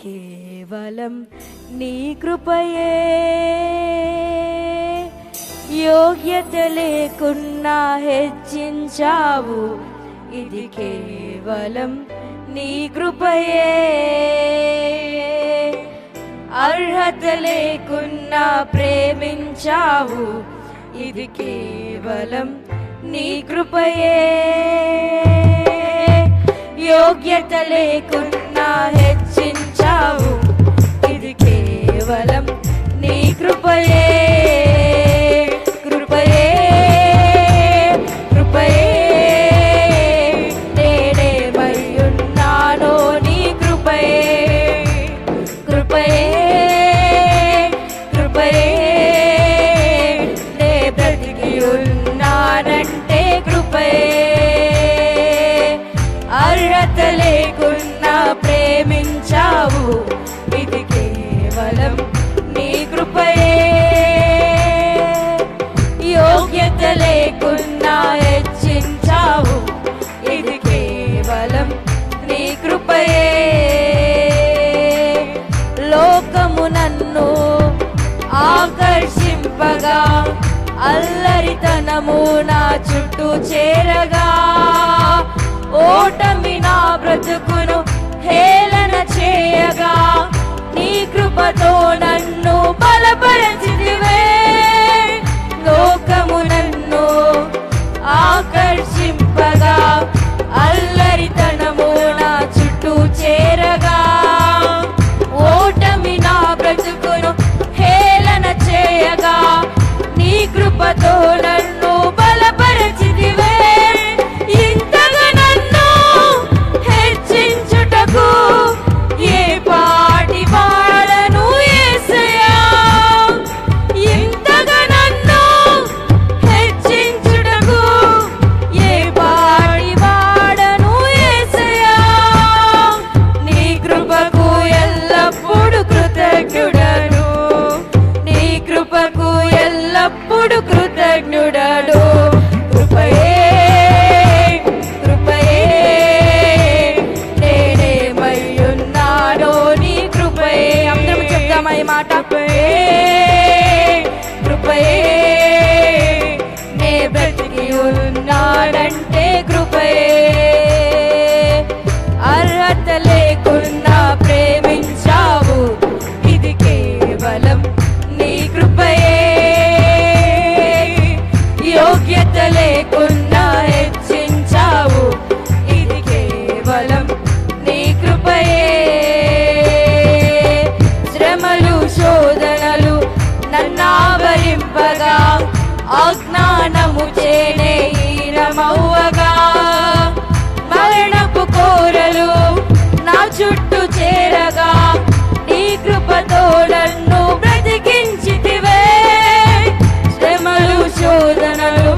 కేవలం నీ కృపయే. యోగ్యత లేకున్నా హెచ్చించావు, ఇది కేవలం నీ కృపయే. అర్హత లేకున్నా ప్రేమించావు, ఇది కేవలం నీ కృపయే. యోగ్యత లేకున్నా హెచ్చించావు, ఇది కేవలం నీ కృపయే. కృపయే కృపయే నేనేమయ్యున్నానో నీ కృపయే. కృపయే కృపయే నే బ్రతికి ఉన్నానంటే కృపయే. అర్హత లేకున్నా ప్రేమించావు, ఇది కేవలం నీ కృపయే. యోగ్యత లేకున్నా హెచ్చించావు, ఇది కేవలం నీ కృపయే. లోకము నన్ను ఆకర్షింపగా, అల్లరితనము నా చుట్టూ చేరగా, ఓటమి నా బ్రతుకును హేళన చేయగా, నీ కృపతో నన్ను బలపరచితివే. లోకము నన్ను ఆకర్షింపగా, అల్లరితనము నా చుట్టూ చేరగా, ఓటమి నా బ్రతుకును హేళన చేయగా, నీ కృపతో నన్ను బలపరచితివే. ఇంతగా నన్ను హెచ్చించుటకు ఏ పాటి వాడను యేసయ్యా. ఇంతగా నన్ను హెచ్చించుటకు ఏ పాటి వాడను యేసయ్యా. నీ కృపకు ఎల్లప్పుడు కృతజ్ఞుడను, నీ కృపకు ఎల్లప్పుడు కృతజ్ఞుడను. కృపయే కృపయే నేనేమయ్యున్నానో నీ కృపయే. అందరం చెప్తామా ఈ మాట? కృపయే నే బ్రతికి ఉన్నానంటే కృపయే. అర్హత లేకున్నా ప్రేమించావు, ఇది కేవలం నీ కృపయే. యోగ్యత లేకున్నా హెచ్చించావు, ఇది కేవలం నీ కృపయే. శ్రమలు శోధనలు నన్నావరింపగా, అజ్ఞానము చేనే ఈనమవ్వగా, మరణపు కోరలు నా చుట్టూ చేరగా, నీ కృపతో నన్ను బ్రతికించితివే. శ్రమలు శోధనలు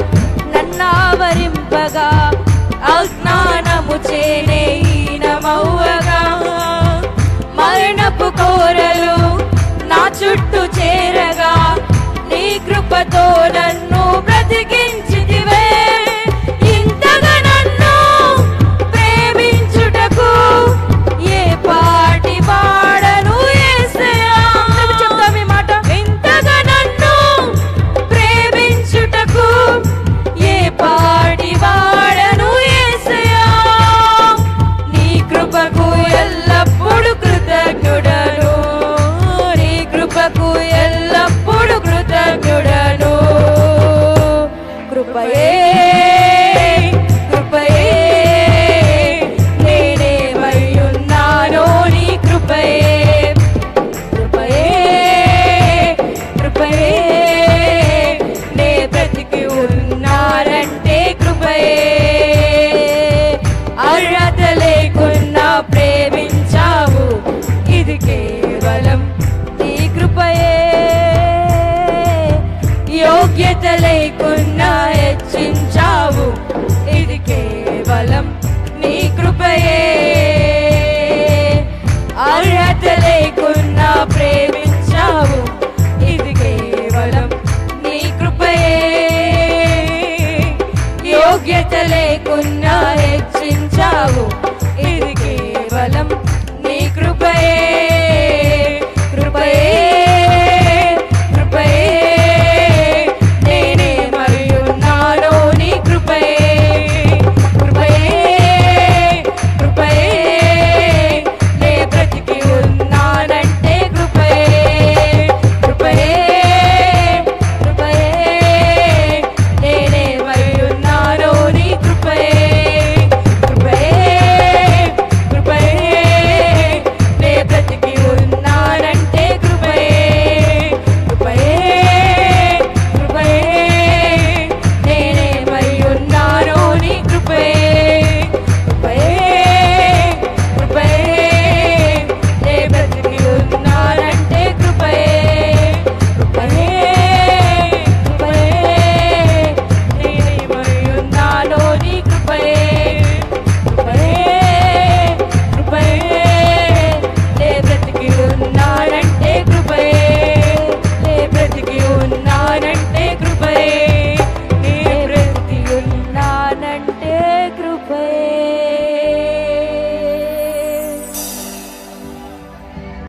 నన్నావరింపగా, అజ్ఞానము చేనే ఈనమవ్వగా, మరణపు కోరలు నా చుట్టూ చేరగా, నీ కృపతో నన్ను